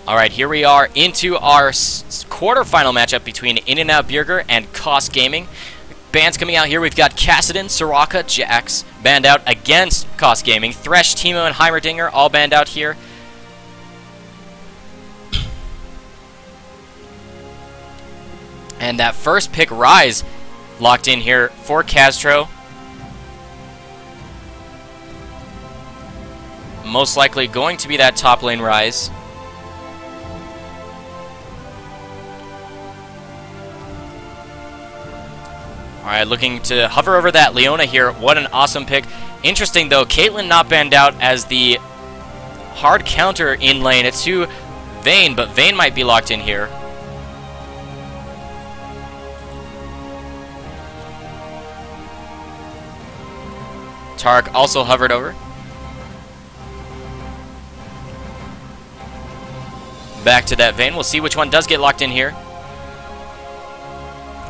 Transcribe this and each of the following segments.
Alright, here we are into our quarterfinal matchup between In-N-Out Burger and Cost Gaming. Bands coming out here, we've got Kassadin, Soraka, Jax, banned out against Cost Gaming. Thresh, Teemo, and Heimerdinger all banned out here. And that first pick, Rise, locked in here for Castro. Most likely going to be that top lane Rise. Alright, looking to hover over that Leona here. What an awesome pick. Interesting, though, Caitlyn not banned out as the hard counter in lane. It's to Vayne, but Vayne might be locked in here. Tark also hovered over. Back to that Vayne. We'll see which one does get locked in here.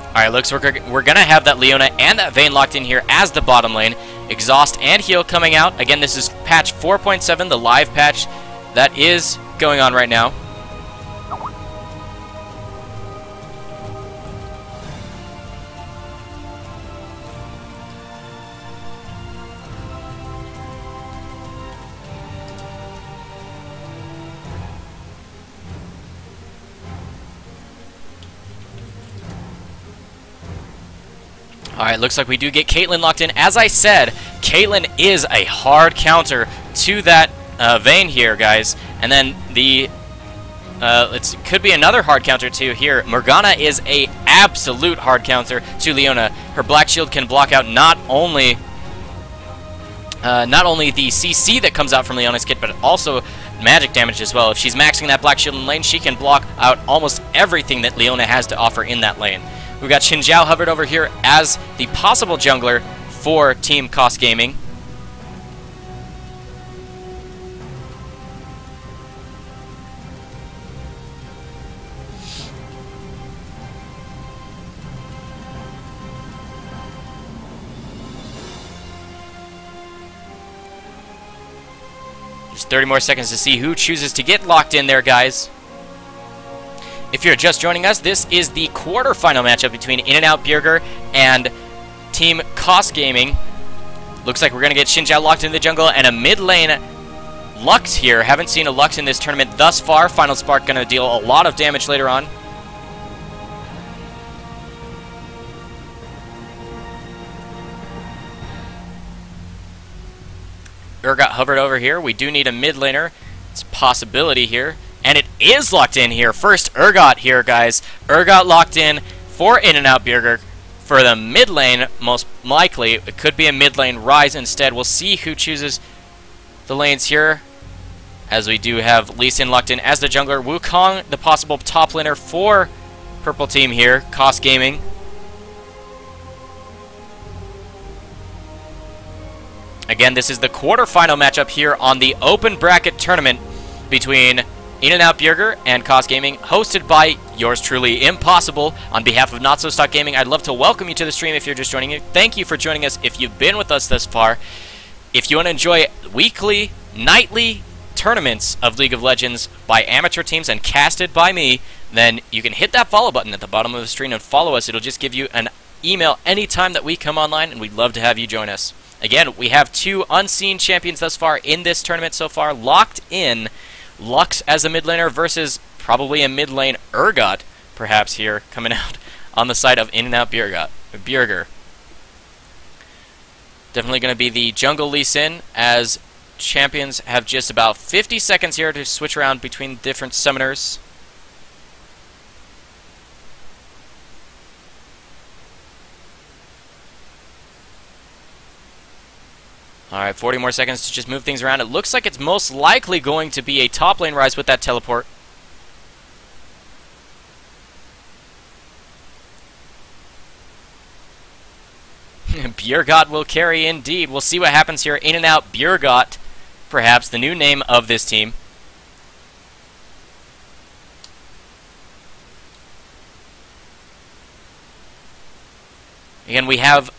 Alright, looks like we're going to have that Leona and that Vayne locked in here as the bottom lane. Exhaust and Heal coming out. Again, this is patch 4.7, the live patch that is going on right now. Alright, looks like we do get Caitlyn locked in. As I said, Caitlyn is a hard counter to that Vayne here, guys. And then the it could be another hard counter too here. Morgana is a absolute hard counter to Leona. Her Black Shield can block out not only the CC that comes out from Leona's kit, but also magic damage as well. If she's maxing that Black Shield in lane, she can block out almost everything that Leona has to offer in that lane. We've got Xin Zhao hovered over here as the possible jungler for Team Cost Gaming. Just 30 more seconds to see who chooses to get locked in there, guys. If you're just joining us, this is the quarterfinal matchup between In-N-Out Burger and Team Cost Gaming. Looks like we're going to get Xin Zhao locked in the jungle and a mid lane Lux here. Haven't seen a Lux in this tournament thus far. Final Spark going to deal a lot of damage later on. Urgot hovered over here. We do need a mid laner. It's a possibility here. And it is locked in here. First Urgot here, guys. Urgot locked in for In-N-Out Burger for the mid lane, most likely. It could be a mid lane Rise instead. We'll see who chooses the lanes here, as we do have Lee Sin locked in as the jungler. Wukong, the possible top laner for purple team here, Cost Gaming. Again, this is the quarterfinal matchup here on the open bracket tournament between In-N-Out Burger and Cost Gaming, hosted by yours truly, Impossible. On behalf of NotSoStockGaming, I'd love to welcome you to the stream if you're just joining us. Thank you for joining us if you've been with us thus far. If you want to enjoy weekly, nightly tournaments of League of Legends by amateur teams and casted by me, then you can hit that follow button at the bottom of the screen and follow us. It'll just give you an email anytime that we come online, and we'd love to have you join us. Again, we have two unseen champions thus far in this tournament so far, locked in. Lux as a mid laner versus probably a mid lane Urgot, perhaps here, coming out on the side of In-N-Out Burger. Definitely going to be the jungle Lee Sin, as champions have just about 50 seconds here to switch around between different summoners. Alright, 40 more seconds to just move things around. It looks like it's most likely going to be a top lane Rise with that teleport. Burgot will carry indeed. We'll see what happens here. In-N-Out Burgot, perhaps the new name of this team. Again, we have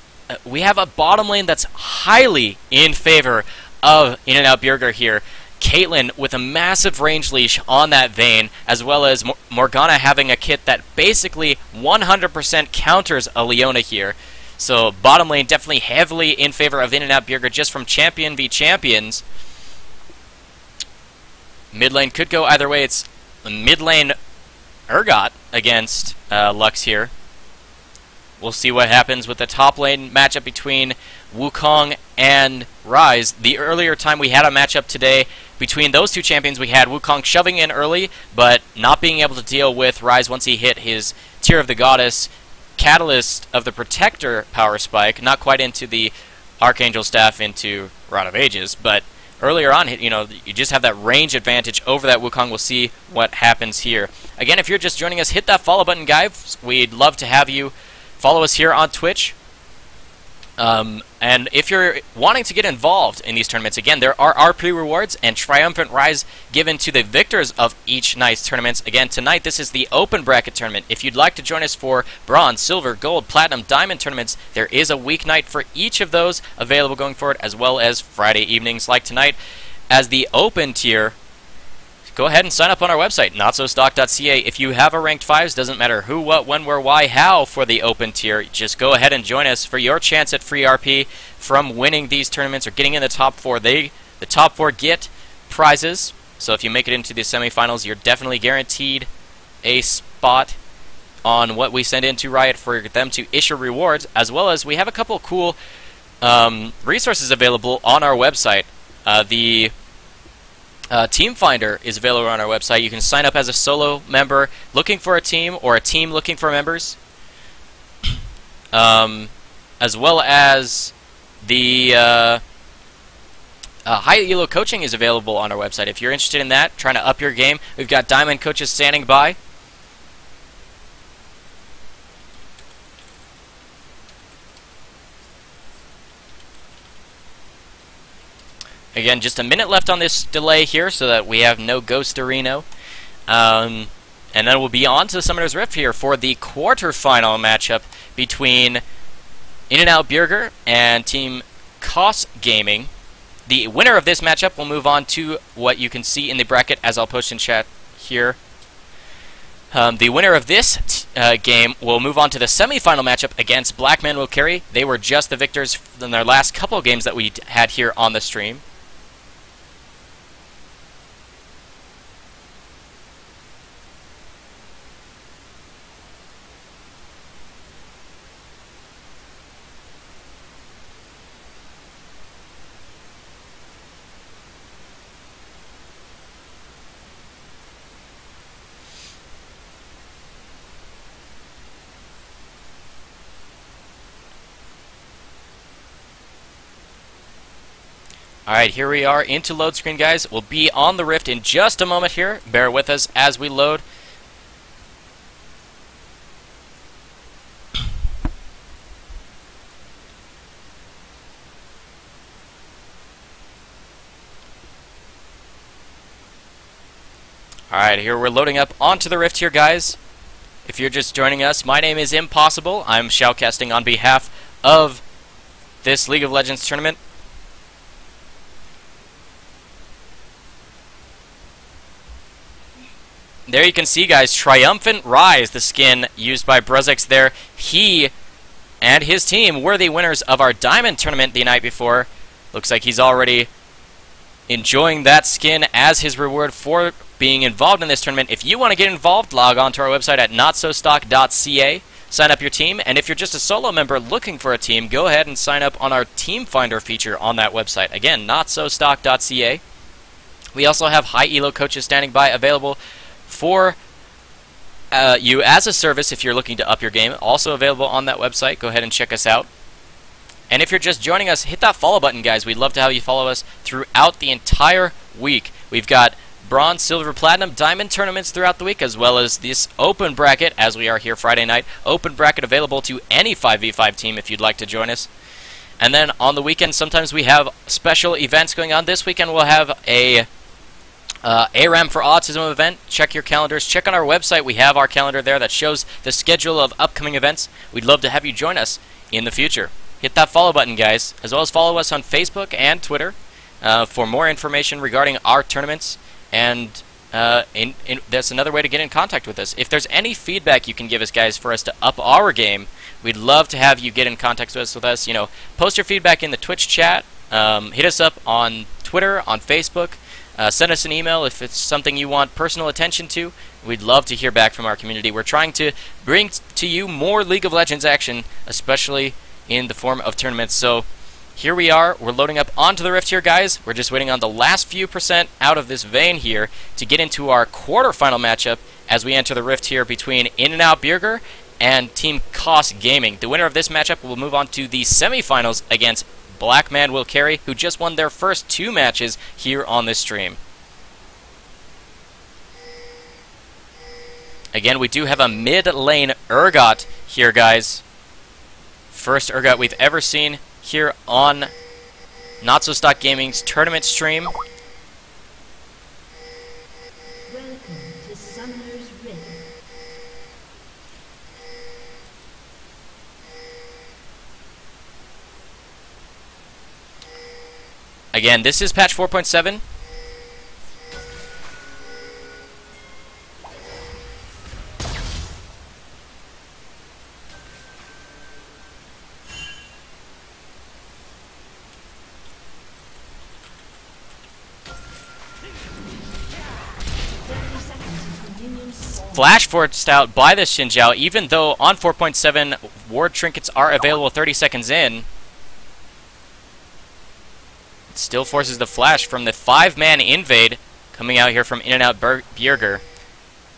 a bottom lane that's highly in favor of In-N-Out Burger here. Caitlyn with a massive range leash on that Vayne, as well as Morgana having a kit that basically 100% counters a Leona here. So bottom lane definitely heavily in favor of In-N-Out Burger just from champion v champions. Mid lane could go either way. It's mid lane Urgot against Lux here. We'll see what happens with the top lane matchup between Wukong and Ryze. The earlier time we had a matchup today between those two champions, we had Wukong shoving in early, but not being able to deal with Ryze once he hit his Tear of the Goddess, Catalyst of the Protector power spike, not quite into the Archangel Staff into Rod of Ages, but earlier on, you know, you just have that range advantage over that Wukong. We'll see what happens here. Again, if you're just joining us, hit that follow button, guys. We'd love to have you follow us here on Twitch. And if you're wanting to get involved in these tournaments, again, there are RP rewards and Triumphant Rise given to the victors of each night's tournaments. Again, tonight, this is the open bracket tournament. If you'd like to join us for bronze, silver, gold, platinum, diamond tournaments, there is a weeknight for each of those available going forward, as well as Friday evenings like tonight. As the open tier, go ahead and sign up on our website, NotSoStock.ca. If you have a ranked 5s, doesn't matter who, what, when, where, why, how for the open tier, just go ahead and join us for your chance at free RP from winning these tournaments or getting in the top 4. The top 4 get prizes, so if you make it into the semifinals, you're definitely guaranteed a spot on what we send into Riot for them to issue rewards, as well as we have a couple cool resources available on our website. The Team Finder is available on our website. You can sign up as a solo member looking for a team or a team looking for members, as well as the high elo coaching is available on our website. If you're interested in that, trying to up your game, we've got diamond coaches standing by. Again, just a minute left on this delay here so that we have no Ghosterino. And then we'll be on to the Summoner's Rift here for the quarterfinal matchup between In-N-Out Burger and Team KILLI. The winner of this matchup will move on to what you can see in the bracket, as I'll post in chat here. The winner of this game will move on to the semifinal matchup against Black Man Will Carry. They were just the victors in their last couple of games that we had here on the stream. Alright, here we are into load screen, guys. We'll be on the Rift in just a moment here. Bear with us as we load. Alright, here we're loading up onto the Rift here, guys. If you're just joining us, my name is Impossible. I'm shoutcasting on behalf of this League of Legends tournament. There you can see, guys, Triumphant Rise, the skin used by Bruzix there. He and his team were the winners of our Diamond tournament the night before. Looks like he's already enjoying that skin as his reward for being involved in this tournament. If you want to get involved, log on to our website at NotSoStock.ca. Sign up your team, and if you're just a solo member looking for a team, go ahead and sign up on our Team Finder feature on that website. Again, NotSoStock.ca. We also have high elo coaches standing by available for you as a service if you're looking to up your game. Also available on that website. Go ahead and check us out. And if you're just joining us, hit that follow button, guys. We'd love to have you follow us throughout the entire week. We've got bronze, silver, platinum, diamond tournaments throughout the week, as well as this open bracket, as we are here Friday night. Open bracket available to any 5v5 team if you'd like to join us. And then on the weekend, sometimes we have special events going on. This weekend we'll have a ARAM for Autism event. Check your calendars. Check on our website. We have our calendar there that shows the schedule of upcoming events. We'd love to have you join us in the future. Hit that follow button, guys, as well as follow us on Facebook and Twitter. for more information regarding our tournaments, and that's another way to get in contact with us. If there's any feedback you can give us, guys, for us to up our game, we'd love to have you get in contact with us. You know, post your feedback in the Twitch chat, hit us up on Twitter, on Facebook, send us an email if it's something you want personal attention to. We'd love to hear back from our community. We're trying to bring to you more League of Legends action, especially in the form of tournaments. So here we are. We're loading up onto the Rift here, guys. We're just waiting on the last few percent out of this vein here to get into our quarterfinal matchup as we enter the Rift here between In-N-Out Burger and Team KOS Gaming. The winner of this matchup will move on to the semifinals against Black Man Will Carry, who just won their first 2 matches here on this stream. Again, we do have a mid-lane Urgot here, guys. First Urgot we've ever seen here on NotSoStockGaming's tournament stream. Welcome to Summoner's Rift. Again, this is patch 4.7. Flash forced out by the Xin Zhao, even though on 4.7 ward trinkets are available 30 seconds in. It still forces the flash from the 5-man invade coming out here from In-N-Out Burger.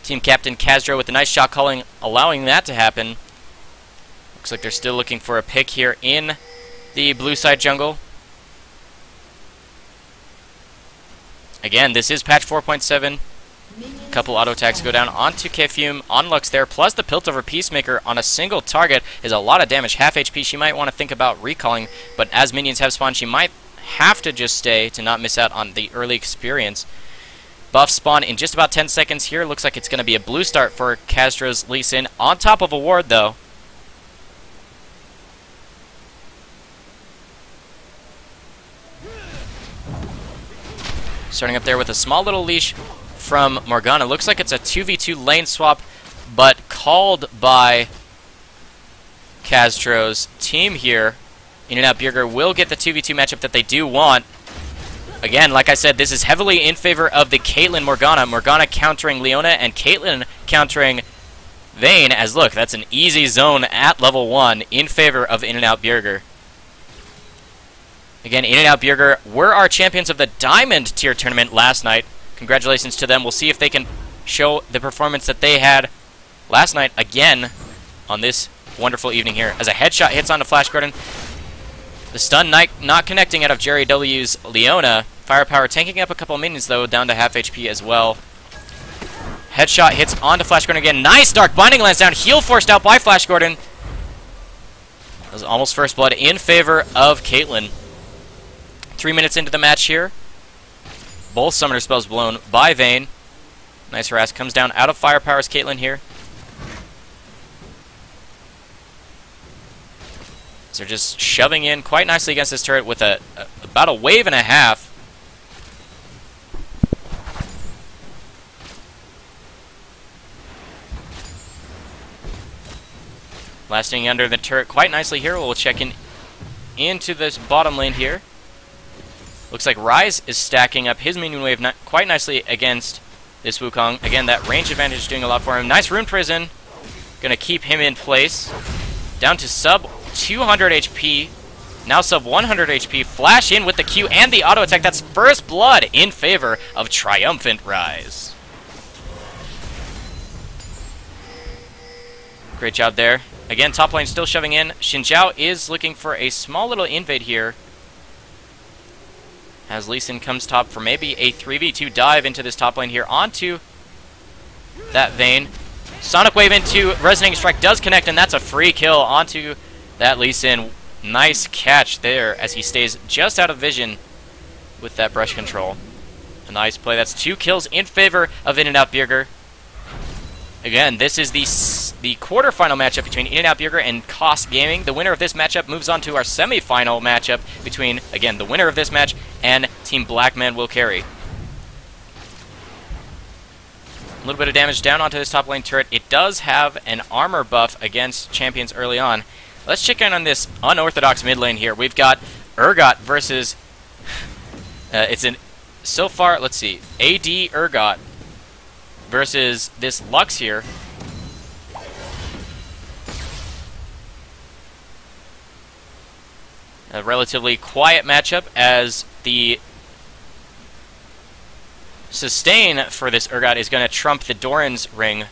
Team Captain Kazdro with a nice shot calling, allowing that to happen. Looks like they're still looking for a pick here in the blue side jungle. Again, this is patch 4.7. Couple auto attacks go down onto Kfume on Lux there, plus the Piltover Peacemaker on a single target is a lot of damage. Half HP, she might want to think about recalling, but as minions have spawned, she might have to just stay to not miss out on the early experience. Buff spawn in just about 10 seconds here. Looks like it's going to be a blue start for Kazdro's Lee Sin on top of a ward, though. Starting up there with a small little leash from Morgana. Looks like it's a 2v2 lane swap, but called by Kazdro's team here. In-N-Out Burger will get the 2v2 matchup that they do want. Again, like I said, this is heavily in favor of the Caitlyn Morgana. Morgana countering Leona and Caitlyn countering Vayne, as look, that's an easy zone at level 1 in favor of In-N-Out Burger. Again, In-N-Out Burger were our champions of the Diamond tier tournament last night. Congratulations to them. We'll see if they can show the performance that they had last night again on this wonderful evening here. As a headshot hits onto Flash Gordon. The stun not connecting out of Jerry W's Leona. Firepower tanking up a couple minions, though, down to half HP as well. Headshot hits onto Flash Gordon again. Nice! Dark Binding lands down. Heal forced out by Flash Gordon. That was almost first blood in favor of Caitlyn. 3 minutes into the match here. Both summoner spells blown by Vayne. Nice harass. Comes down out of Firepower's Caitlyn here. So they're just shoving in quite nicely against this turret with about a wave and a half. Lasting under the turret quite nicely here. We'll check in into this bottom lane here. Looks like Ryze is stacking up his minion wave quite nicely against this Wukong. Again, that range advantage is doing a lot for him. Nice Rune Prison. Gonna keep him in place. Down to sub 200 HP. Now sub 100 HP. Flash in with the Q and the auto attack. That's first blood in favor of Triumphant Ryze. Great job there. Again, top lane still shoving in. Xin Zhao is looking for a small little invade here, as Lee Sin comes top for maybe a 3v2 dive into this top lane here onto that Vayne. Sonic Wave into Resonating Strike does connect, and that's a free kill onto that Lee Sin. Nice catch there as he stays just out of vision with that brush control. A nice play. That's 2 kills in favor of In-N-Out Burger. Again, this is the quarterfinal matchup between In-N-Out Burger and Cost Gaming. The winner of this matchup moves on to our semifinal matchup between, again, the winner of this match and Team Blackman will carry. A little bit of damage down onto this top lane turret. It does have an armor buff against champions early on. Let's check in on this unorthodox mid lane here. We've got Urgot versus... so far, let's see, AD Urgot versus this Lux here. A relatively quiet matchup as the sustain for this Urgot is going to trump the Doran's ring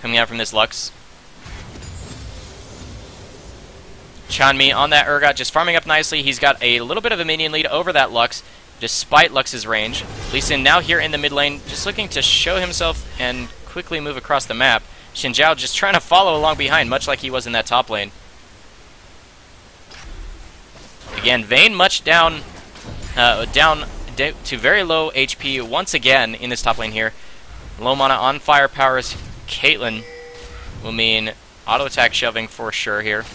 coming out from this Lux. Chanmi on that Urgot, just farming up nicely. He's got a little bit of a minion lead over that Lux, despite Lux's range. Lee Sin now here in the mid lane, just looking to show himself and quickly move across the map. Xin Zhao just trying to follow along behind, much like he was in that top lane. Again, Vayne much down to very low HP once again in this top lane here. Low mana on Firepower's Caitlyn will mean auto attack shoving for sure here.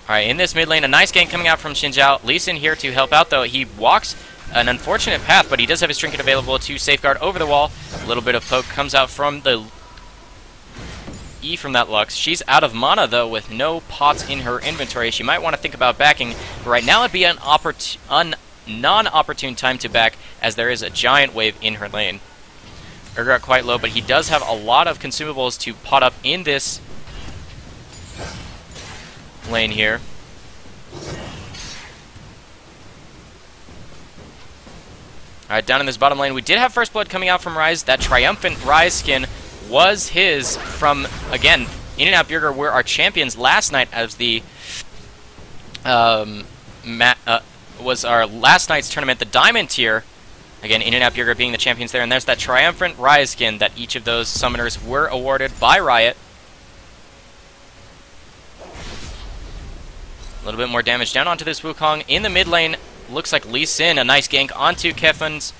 Alright, in this mid lane, a nice gank coming out from Xin Zhao. Lee Sin here to help out, though. He walks an unfortunate path, but he does have his trinket available to safeguard over the wall. A little bit of poke comes out from the E from that Lux. She's out of mana, though, with no pots in her inventory. She might want to think about backing, but right now it'd be an non-opportune time to back, as there is a giant wave in her lane. Urgot quite low, but he does have a lot of consumables to pot up in this lane here. Alright, down in this bottom lane, we did have first blood coming out from Ryze. That triumphant Ryze skin was his from, again, In-N-Out Burger were our champions last night as the was our last night's tournament, the Diamond tier. Again, In-N-Out Burger being the champions there, and there's that triumphant Ryze skin that each of those summoners were awarded by Riot. A little bit more damage down onto this Wukong. In the mid lane, looks like Lee Sin, a nice gank onto Kefen's.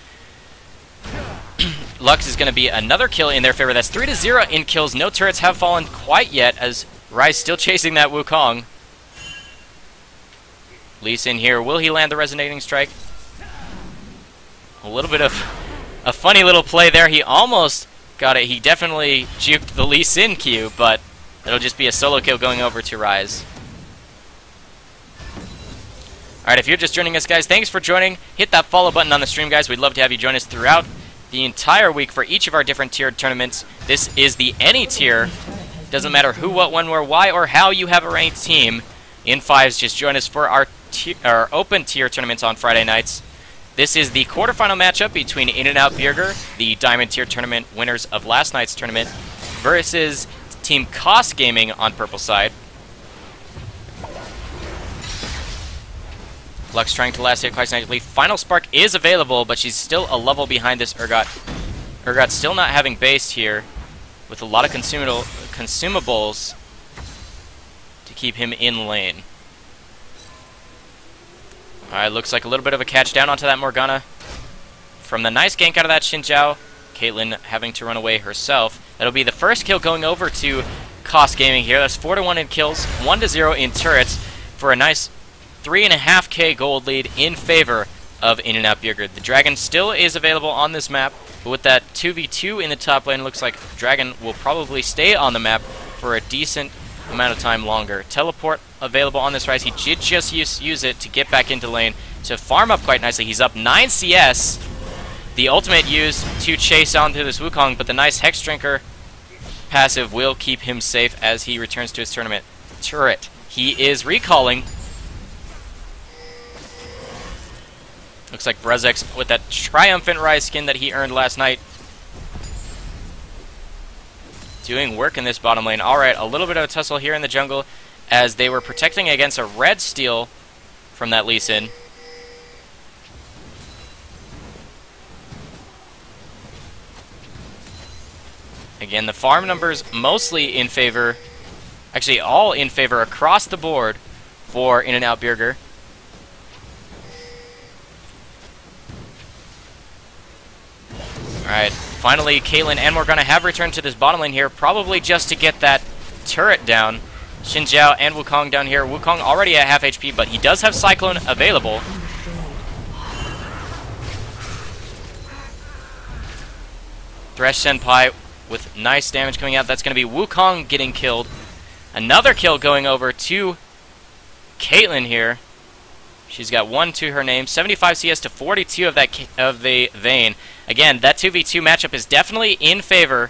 Lux is going to be another kill in their favor. That's 3-0 in kills. No turrets have fallen quite yet, as Ryze still chasing that Wukong. Lee Sin here. Will he land the resonating strike? A little bit of a funny little play there. He almost got it. He definitely juked the Lee Sin Q, but it'll just be a solo kill going over to Ryze. Alright, if you're just joining us, guys, thanks for joining. Hit that follow button on the stream, guys. We'd love to have you join us throughout the entire week for each of our different tiered tournaments. This is the any tier. Doesn't matter who, what, when, where, why, or how you have a ranked team. In fives, just join us for our open tier tournaments on Friday nights. This is the quarterfinal matchup between In-N-Out Burger, the Diamond tier tournament winners of last night's tournament, versus Team Cost Gaming on purple side. Lux trying to last hit quite nicely. Final Spark is available, but she's still a level behind this Urgot. Urgot still not having base here, with a lot of consumables to keep him in lane. Alright, looks like a little bit of a catch down onto that Morgana. From the nice gank out of that Xin Zhao, Caitlyn having to run away herself. That'll be the first kill going over to Cost Gaming here. That's 4-1 in kills, 1-0 in turrets for a nice 3.5k gold lead in favor of In-N-Out Burger. The Dragon still is available on this map, but with that 2v2 in the top lane, looks like Dragon will probably stay on the map for a decent amount of time longer. Teleport available on this Ryze. He did just use it to get back into lane to farm up quite nicely. He's up 9 CS. The ultimate used to chase onto this Wukong, but the nice Hex Drinker passive will keep him safe as he returns to his tournament turret. He is recalling. Looks like Brezex with that triumphant Ryze skin that he earned last night. Doing work in this bottom lane. Alright, a little bit of a tussle here in the jungle as they were protecting against a red steal from that Lee Sin. Again, the farm numbers mostly in favor, actually all in favor across the board for In-N-Out Burger. Alright, Finally, Caitlyn and Morgana have returned to this bottom lane here, probably just to get that turret down. Xin Zhao and Wukong down here. Wukong already at half HP, but he does have Cyclone available. Thresh Senpai with nice damage coming out. That's going to be Wukong getting killed. Another kill going over to Caitlyn here. She's got 1 to her name. 75 CS to 42 of the Vayne. Again, that 2v2 matchup is definitely in favor.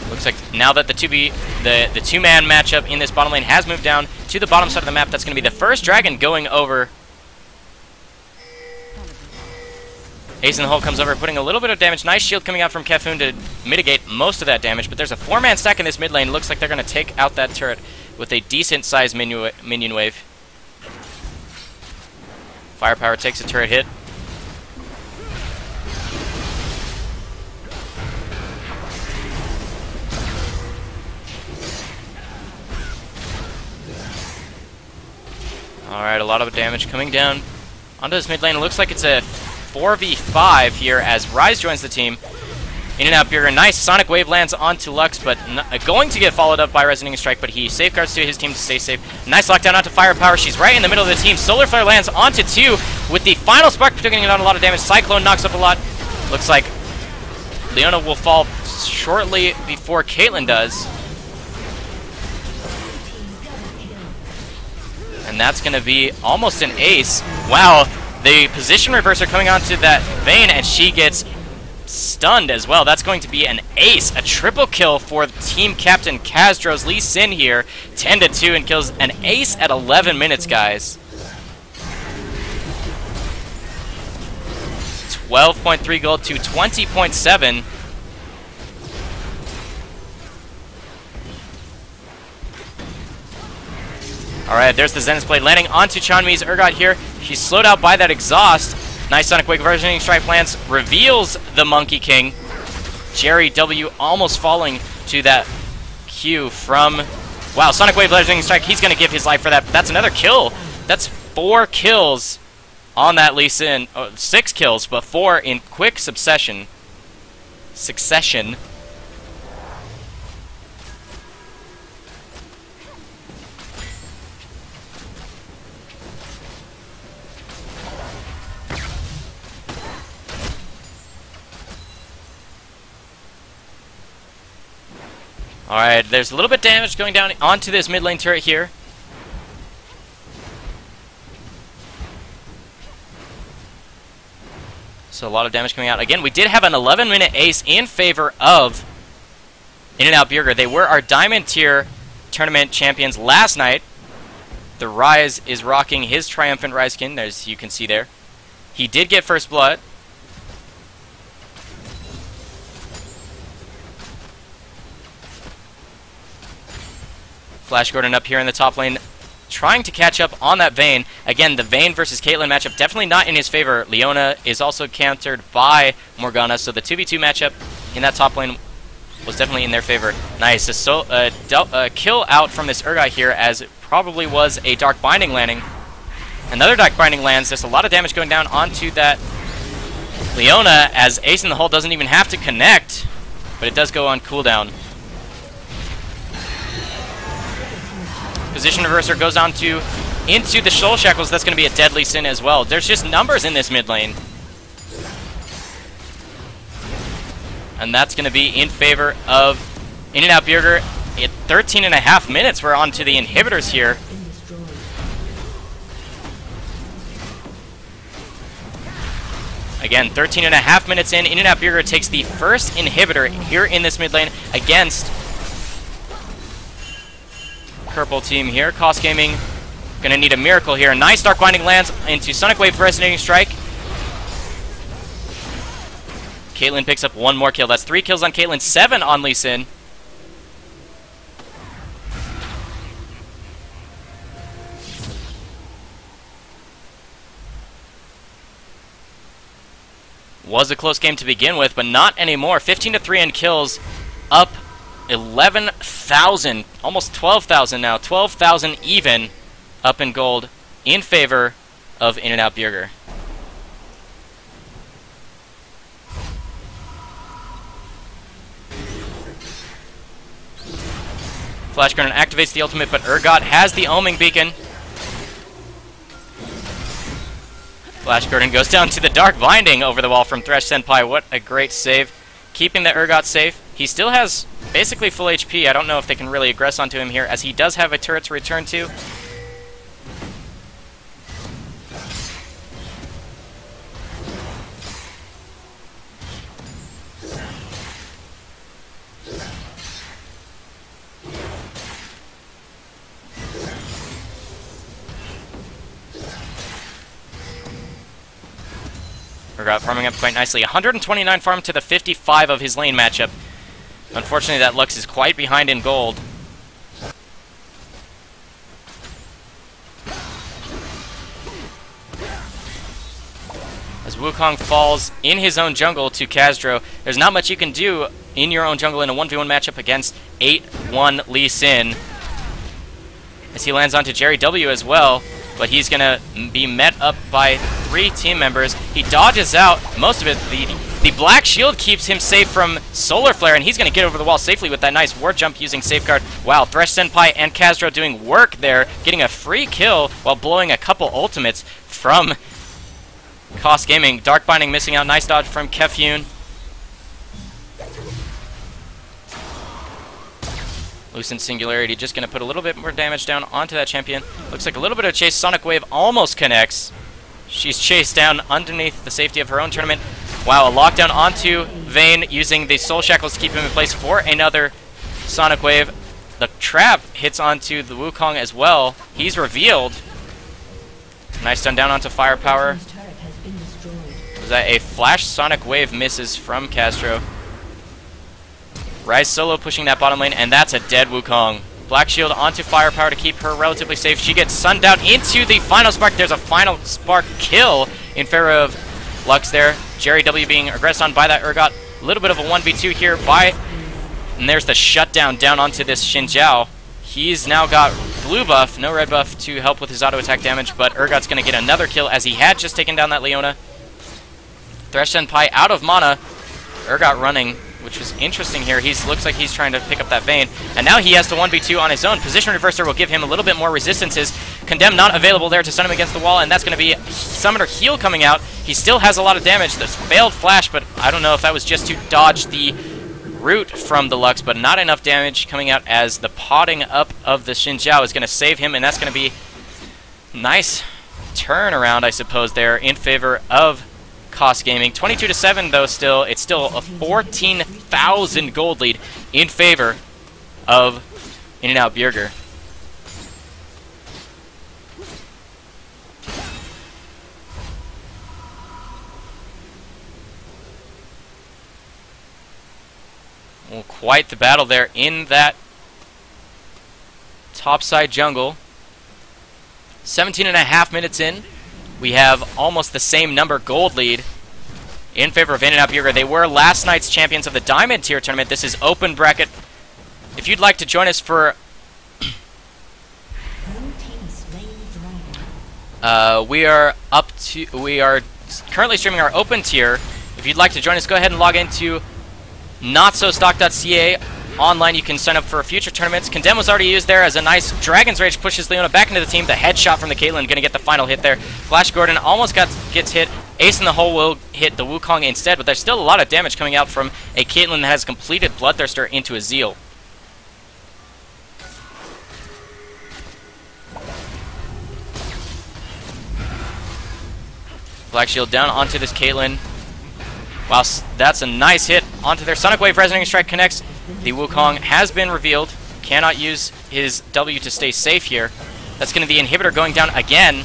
Looks like now that the two-man matchup in this bottom lane has moved down to the bottom side of the map, that's going to be the first dragon going over. Ace in the hole comes over, putting a little bit of damage. Nice shield coming out from Kefun to mitigate most of that damage, but there's a 4-man stack in this mid lane. Looks like they're going to take out that turret with a decent-sized minion wave. Firepower takes a turret hit. Alright, a lot of damage coming down onto this mid lane. It looks like it's a 4v5 here as Ryze joins the team. In and out Bjergsen. Nice Sonic Wave lands onto Lux, but going to get followed up by Resonating Strike, but he safeguards to his team to stay safe. Nice lockdown onto Firepower. She's right in the middle of the team. Solar Flare lands onto 2 with the final spark taking out a lot of damage. Cyclone knocks up a lot. Looks like Leona will fall shortly before Caitlyn does. And that's going to be almost an ace. Wow, the position reverser coming onto that Vayne, and she gets stunned as well. That's going to be an ace, a triple kill for team captain Kazdrow's Lee Sin here. 10-2 and kills an ace at 11 minutes, guys. 12.3 gold to 20.7. Alright, there's the Zenith Blade landing onto Chanmi's Urgot here. She's slowed out by that exhaust. Nice Sonic Wave Versioning Strike lands, reveals the Monkey King. Jerry W almost falling to that Q from... Wow, Sonic Wave Versioning Strike, he's going to give his life for that. That's another kill. That's 4 kills on that Lee Sin. Oh, 6 kills, but 4 in quick succession. Alright, there's a little bit of damage going down onto this mid lane turret here. So a lot of damage coming out. Again, we did have an 11-minute ace in favor of In and Out Bjergsen. They were our Diamond Tier tournament champions last night. The Ryze is rocking his triumphant Ryze skin, as you can see there. He did get first blood. Flash Gordon up here in the top lane, trying to catch up on that Vayne. Again, the Vayne versus Caitlyn matchup definitely not in his favor. Leona is also countered by Morgana, so the 2v2 matchup in that top lane was definitely in their favor. Nice. A kill out from this Urgot here, as it probably was a Dark Binding landing. Another Dark Binding lands. There's a lot of damage going down onto that Leona, as Ace in the Hole doesn't even have to connect, but it does go on cooldown. Position reverser goes on into the Soul Shackles. That's going to be a deadly sin as well. There's just numbers in this mid lane. And that's going to be in favor of In and Out Bjergsen. At 13.5 minutes, we're on to the inhibitors here. Again, 13.5 minutes in and Out Bjergsen takes the first inhibitor here in this mid lane against purple team here. Cost Gaming gonna need a miracle here. Nice Dark Binding lands into Sonic Wave Resonating Strike. Caitlyn picks up 1 more kill. That's 3 kills on Caitlyn, 7 on Lee Sin. Was a close game to begin with, but not anymore. 15-3 in kills, up 11,000, almost 12,000 now, 12,000 even, up in gold in favor of In-N-Out Burger. Flash Garden activates the ultimate, but Urgot has the Oming Beacon. Flash Garden goes down to the Dark Binding over the wall from Thresh Senpai. What a great save. Keeping the Urgot safe. He still has basically full HP. I don't know if they can really aggress onto him here, as he does have a turret to return to. Urgot farming up quite nicely. 129 farm to the 55 of his lane matchup. Unfortunately, that Lux is quite behind in gold. As Wukong falls in his own jungle to Kazdro, there's not much you can do in your own jungle in a 1v1 matchup against 8-1 Lee Sin. As he lands onto Jerry W as well, but he's going to be met up by 3 team members. He dodges out most of it. The Black Shield keeps him safe from Solar Flare, and he's going to get over the wall safely with that nice warp jump using Safeguard. Wow, Thresh Senpai and Kazdro doing work there, getting a free kill while blowing a couple ultimates from KOS Gaming. Dark Binding missing out. Nice dodge from Kefyun. Lucent Singularity just going to put a little bit more damage down onto that champion. Looks like a little bit of chase. Sonic Wave almost connects. She's chased down underneath the safety of her own tournament. Wow, a lockdown onto Vayne using the Soul Shackles to keep him in place for another Sonic Wave. The trap hits onto the Wukong as well. He's revealed. Nice stun down onto Firepower. Was that a Flash Sonic Wave misses from Kazdro? Rise solo pushing that bottom lane, and that's a dead Wukong. Black Shield onto Firepower to keep her relatively safe. She gets sunned out into the final spark. There's a final spark kill in favor of Lux there. Jerry W being aggressed on by that Urgot. A little bit of a 1v2 here by... And there's the shutdown down onto this Xin Zhao. He's now got blue buff, no red buff to help with his auto attack damage, but Urgot's going to get another kill as he had just taken down that Leona. Thresh Senpai out of mana. Urgot running, which was interesting here. He looks like he's trying to pick up that Vayne. And now he has to 1v2 on his own. Position Reverser will give him a little bit more resistances. Condemn not available there to stun him against the wall, and that's going to be Summoner Heal coming out. He still has a lot of damage. This failed flash, but I don't know if that was just to dodge the root from the Lux, but not enough damage coming out as the potting up of the Xin Zhao is going to save him, and that's going to be nice turnaround, I suppose, there in favor of KOS Gaming. 22-7 though still. It's still a 14,000 gold lead in favor of In-N-Out Burger. Well, quite the battle there in that topside jungle. 17.5 minutes in. We have almost the same number gold lead in favor of In-N-Out Burger. They were last night's champions of the Diamond Tier tournament. This is open bracket. If you'd like to join us for... we are currently streaming our open tier. If you'd like to join us, go ahead and log into NotSoStock.ca. Online, you can sign up for future tournaments. Condemn was already used there as a nice Dragon's Rage pushes Leona back into the team. The headshot from the Caitlyn going to get the final hit there. Flash Gordon almost gets hit. Ace in the Hole will hit the Wukong instead, but there's still a lot of damage coming out from a Caitlyn that has completed Bloodthirster into a Zeal. Black Shield down onto this Caitlyn. Wow, that's a nice hit onto their Sonic Wave. Resonating Strike connects. The Wukong has been revealed. Cannot use his W to stay safe here. That's going to be the inhibitor going down again.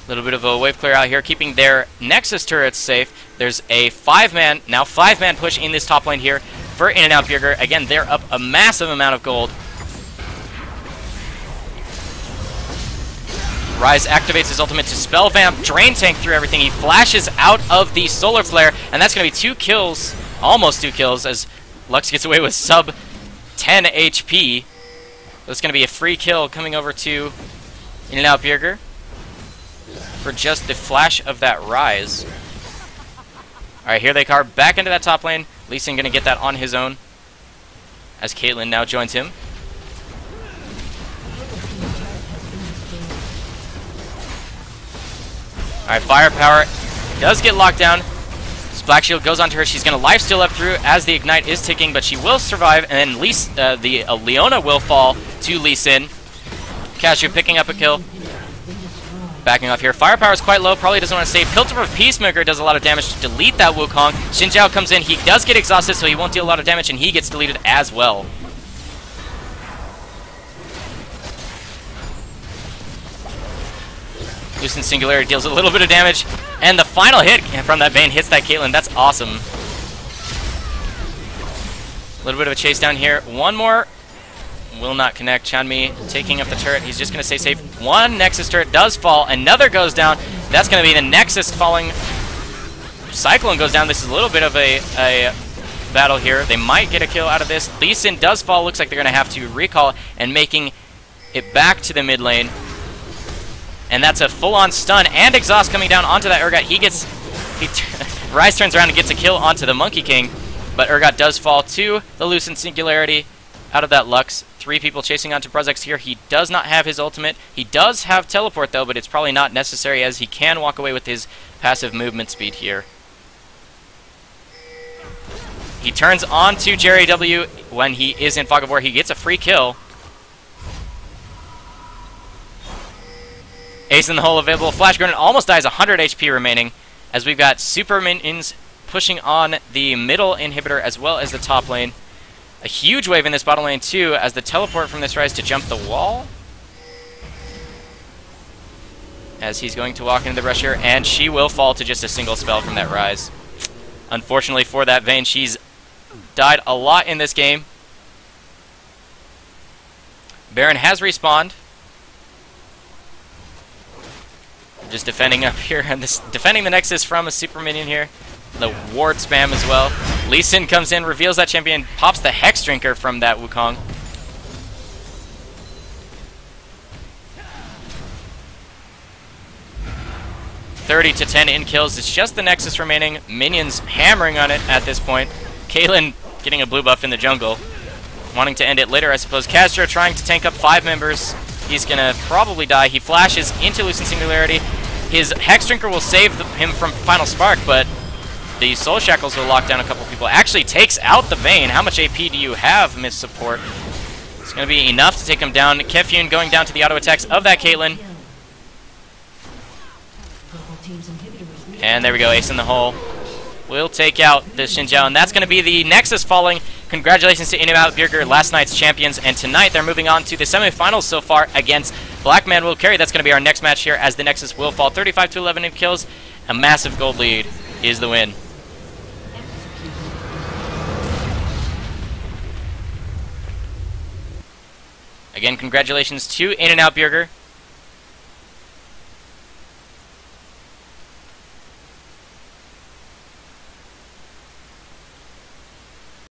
A little bit of a wave clear out here, keeping their Nexus turrets safe. There's a now five-man push in this top lane here for In-N-Out Burger. Again, they're up a massive amount of gold. Rise activates his ultimate to spell vamp, drain tank through everything. He flashes out of the solar flare, and that's going to be 2 kills, almost 2 kills, as Lux gets away with sub 10 HP. That's going to be a free kill coming over to In-N-Out Burger for just the flash of that Rise. Alright, here they are back into that top lane. Lee Sin going to get that on his own as Caitlyn now joins him. Alright, Firepower does get locked down. This Black Shield goes onto her. She's going to lifesteal up through as the Ignite is ticking, but she will survive, and then Leona will fall to Lee Sin. Cashew picking up a kill. Backing off here. Firepower is quite low, probably doesn't want to save. Piltover of Peacemaker does a lot of damage to delete that Wukong. Xin Zhao comes in. He does get exhausted, so he won't deal a lot of damage, and he gets deleted as well. Lucent Singularity deals a little bit of damage, and the final hit from that Vayne hits that Caitlyn. That's awesome. A little bit of a chase down here. One more. Will not connect. Chanmi taking up the turret. He's just going to stay safe. One Nexus turret does fall. Another goes down. That's going to be the Nexus falling. Cyclone goes down. This is a little bit of a battle here. They might get a kill out of this. Lee Sin does fall. Looks like they're going to have to recall and making it back to the mid lane. And that's a full-on stun and exhaust coming down onto that Urgot. Rise turns around and gets a kill onto the Monkey King, but Urgot does fall to the Lucent Singularity out of that Lux. 3 people chasing onto Bruzex here. He does not have his ultimate. He does have teleport though, but it's probably not necessary as he can walk away with his passive movement speed here. He turns on to Jerry W when he is in Fog of War. He gets a free kill. Ace in the hole available. Flash Grenade almost dies, 100 HP remaining, as we've got super minions pushing on the middle inhibitor as well as the top lane. A huge wave in this bottom lane too, as the teleport from this Rise to jump the wall. As he's going to walk into the rush here, and she will fall to just a single spell from that Rise. Unfortunately for that Vayne, she's died a lot in this game. Baron has respawned. Just defending up here, and defending the Nexus from a super minion here. The ward spam as well. Lee Sin comes in, reveals that champion, pops the Hex Drinker from that Wukong. $30 to 10 in kills. It's just the Nexus remaining. Minions hammering on it at this point. Caitlyn getting a blue buff in the jungle. Wanting to end it later, I suppose. Castro trying to tank up 5 members. He's going to probably die. He flashes into Lucent Singularity. His Hex Drinker will save him from Final Spark, but the Soul Shackles will lock down a couple people. Actually takes out the Vayne. How much AP do you have, Miss Support? It's going to be enough to take him down. Kefune going down to the auto attacks of that Caitlyn. And there we go, Ace in the hole. We'll take out this Xin Zhao, and that's going to be the Nexus falling. Congratulations to In-N-Out Burger, last night's champions, and tonight they're moving on to the semifinals so far against Black Man Will Carry. That's going to be our next match here as the Nexus will fall 35 to 11 in kills. A massive gold lead is the win. Again, congratulations to In-N-Out Burger.